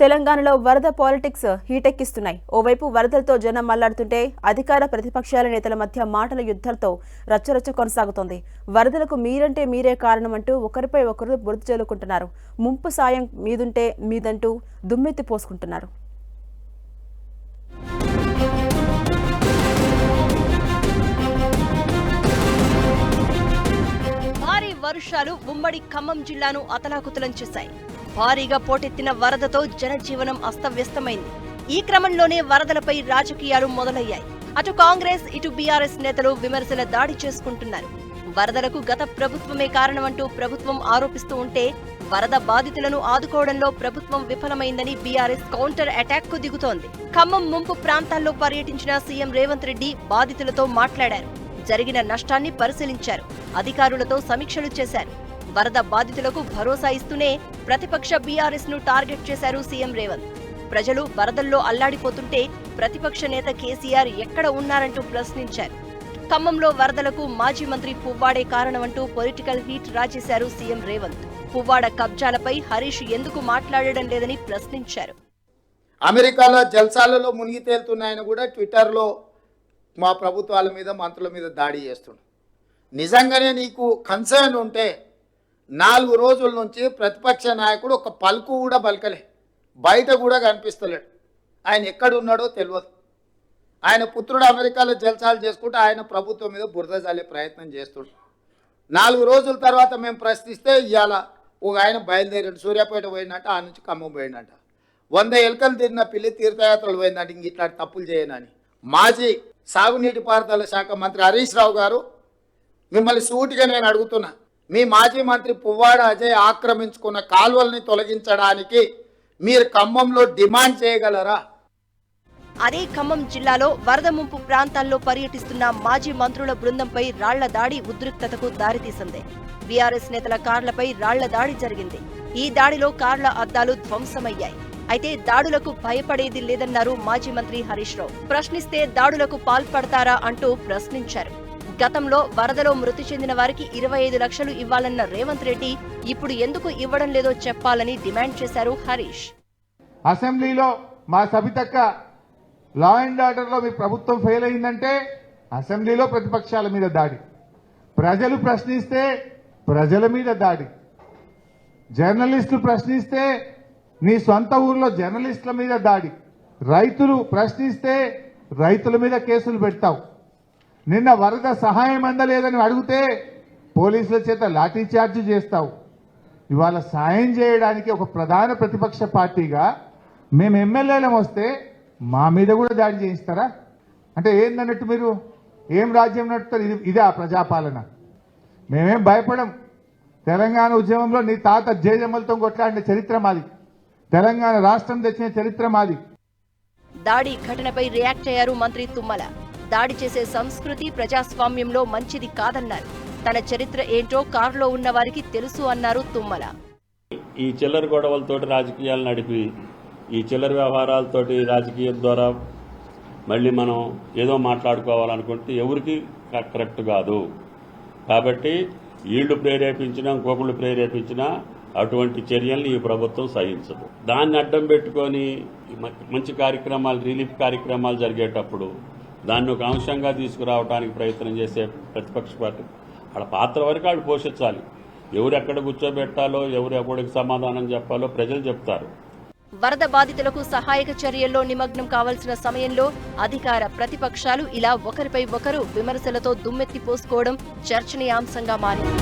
తెలంగాణలో వరద పాలిటిక్స్ హీటెక్కిస్తున్నాయి. ఓవైపు వరదలతో జనం మళ్లాడుతుంటే అధికార ప్రతిపక్షాల నేతల మధ్య మాటల యుద్ధాలతో రచ్చరచ్చ కొనసాగుతోంది. వరదలకు మీరంటే మీరే కారణమంటూ ఒకరిపై ఒకరు బురద చల్లుకుంటున్నారు. ముంపు సాయం మీదుంటే మీదంటూ దుమ్మెత్తి పోసుకుంటున్నారు. భారీ వర్షాలు ఉమ్మడి ఖమ్మం జిల్లాను అతలాకుతలం చేశాయి. భారీగా పోటెత్తిన వరదతో జనజీవనం అస్తవ్యస్తమైంది. ఈ క్రమంలోనే వరదలపై రాజకీయాలు మొదలయ్యాయి. అటు కాంగ్రెస్ ఇటు బీఆర్ఎస్ నేతలు విమర్శల దాడి చేసుకుంటున్నారు. వరదలకు గత ప్రభుత్వమే కారణమంటూ ప్రభుత్వం ఆరోపిస్తూ ఉంటే వరద బాధితులను ఆదుకోవడంలో ప్రభుత్వం విఫలమైందని బీఆర్ఎస్ కౌంటర్ అటాక్ కు దిగుతోంది. ఖమ్మం ముంపు ప్రాంతాల్లో పర్యటించిన సీఎం రేవంత్ రెడ్డి బాధితులతో మాట్లాడారు. జరిగిన నష్టాన్ని పరిశీలించారు. అధికారులతో సమీక్షలు చేశారు. వరద బాధితులకు భరోసా ఇస్తూనే ప్రతిపక్ష బీఆర్ఎస్ ను టార్గెట్ చేశారు సీఎం రేవంత్. ప్రజలు వరదల్లో అల్లాడిపోతుంటే ప్రతిపక్ష నేత కేసీఆర్ ఎక్కడ ఉన్నారంటూ ప్రశ్నించారు. ఖమ్మంలో వరదలకు మాజీ మంత్రి పువ్వాడే కారణమంటూ పొలిటికల్ హీట్ రాజేశారు సీఎం రేవంత్. పువ్వాడ కబ్జాలపై హరీష్ ఎందుకు మాట్లాడడం లేదని ప్రశ్నించారు. అమెరికాలో జల్సాలలో మునిగి తేలుతున్నాయని కూడా ట్విట్టర్లో మా ప్రభుత్వాల మీద మంత్రుల మీద దాడి చేస్తున్నాడు. నిజంగానే నీకు కన్సర్న్ ఉంటే 4 రోజుల నుంచి ప్రతిపక్ష నాయకుడు ఒక పలుకు కూడా పలకలే, బయట కూడా కనిపిస్తలేడు. ఆయన ఎక్కడున్నాడో తెలియదు. ఆయన పుత్రుడు అమెరికాలో జల్సాలు చేసుకుంటూ ఆయన ప్రభుత్వం మీద బురద జల్లే ప్రయత్నం చేస్తుడు. 4 రోజుల తర్వాత మేము ప్రశ్నిస్తే ఇవాళ ఒక ఆయన బయలుదేరాడు, సూర్యాపేట పోయినట్ట, ఆ నుంచి ఖమ్మం పోయినట్ట. 100 ఎలుకలు తిరిగిన పిల్లి తీర్థయాత్రలు పోయిందంట, ఇంక ఇట్లాంటి తప్పులు చేయనని. మాజీ సాగునీటి పారుదల శాఖ మంత్రి హరీష్ రావు గారు, మిమ్మల్ని సూటిగా నేను అడుగుతున్నా, మీ మాజీ మంత్రి పువ్వాడ అజయ్ ఆక్రమించుకున్న కాల్వల్ని తొలగించడానికి మీరు ఖమ్మంలో డిమాండ్ చేయగలరా? అదే ఖమ్మం జిల్లాలో వరద ముంపు ప్రాంతాల్లో పర్యటిస్తున్న మాజీ మంత్రుల బృందంపై రాళ్ల దాడి ఉద్రిక్తతకు దారితీసింది. బీఆర్ఎస్ నేతల కార్లపై రాళ్ల దాడి జరిగింది. ఈ దాడిలో కార్ల అద్దాలు ధ్వంసమయ్యాయి. అయితే దాడులకు భయపడేది లేదన్నారు మాజీ మంత్రి హరీష్ రావు. ప్రశ్నిస్తే దాడులకు పాల్పడతారా అంటూ ప్రశ్నించారు. గతంలో వరదలో మృతి చెందిన వారికి 25 లక్షలు ఇవ్వాలన్న రేవంత్ రెడ్డి ఇప్పుడు ఎందుకు ఇవ్వడం లేదో చెప్పాలని డిమాండ్ చేశారు హరీష్. అసెంబ్లీలో మా సబితక్క లా అండ్ ఆర్డర్ లో మీ ప్రభుత్వం ఫెయిల్ అయిందంటే అసెంబ్లీలో ప్రతిపక్షాల మీద దాడి, ప్రజలు ప్రశ్నిస్తే ప్రజల మీద దాడి, జర్నలిస్టులు ప్రశ్నిస్తే నీ సొంత ఊర్లో జర్నలిస్టుల మీద దాడి, రైతులు ప్రశ్నిస్తే రైతుల మీద కేసులు పెడతావు. నిన్న వరద సహాయం అందలేదని అడిగితే పోలీసుల చేత లాఠీ చార్జ్ చేస్తావు. ఇవాళ సాయం చేయడానికి ఒక ప్రధాన ప్రతిపక్ష పార్టీగా మేము ఎమ్మెల్యేలం వస్తే మా మీద కూడా దాడి చేయిస్తారా? అంటే ఏందన్నట్టు మీరు ఏం రాజ్యం నడుపుతారు? ఇదే ఆ ప్రజాపాలన? మేమేం భయపడం. తెలంగాణ ఉద్యమంలో నీ తాత జేజమ్మలతో కొట్లాడిన చరిత్ర మాది. తెలంగాణ రాష్ట్రం తెచ్చిన చరిత్ర మాది. దాడి ఘటనపై రియాక్ట్ అయ్యారు మంత్రి తుమ్మల. దాడి చేసే సంస్కృతి ప్రజాస్వామ్యంలో మంచిది కాదన్నారు. తన చరిత్ర ఏంటో కారులో ఉన్న వారికి తెలుసు అన్నారు తుమ్మల. ఈ చిల్లర గొడవలతోటి రాజకీయాలు నడిపి ఈ చిల్లర వ్యవహారాలతోటి రాజకీయం ద్వారా మళ్ళీ మనం ఏదో మాట్లాడుకోవాలనుకుంటే ఎవరికి కరెక్ట్ కాదు. కాబట్టి వీళ్ళు ప్రేరేపించినా ఇంకొకళ్ళు ప్రేరేపించినా అటువంటి చర్యల్ని ఈ ప్రభుత్వం సహించదు. దాన్ని అడ్డం పెట్టుకొని మంచి కార్యక్రమాలు, రిలీఫ్ కార్యక్రమాలు జరిగేటప్పుడు దాన్ని ఒక అంశంగా తీసుకురావడానికి ప్రయత్నం చేసే ప్రతిపక్ష పార్టీ వాళ్ళ పాత్ర వరకు వాళ్ళు పోషించాలి. ఎవరు ఎక్కడ కూర్చోబెట్టాలో, ఎవరు ఎక్కడికి సమాధానం చెప్పాలో ప్రజలు చెప్తారు. వరద బాధితులకు సహాయక చర్యల్లో నిమగ్నం కావాల్సిన సమయంలో అధికార ప్రతిపక్షాలు ఇలా ఒకరిపై ఒకరు విమర్శలతో దుమ్మెత్తి పోసుకోవడం చర్చనీయాంశంగా మారింది.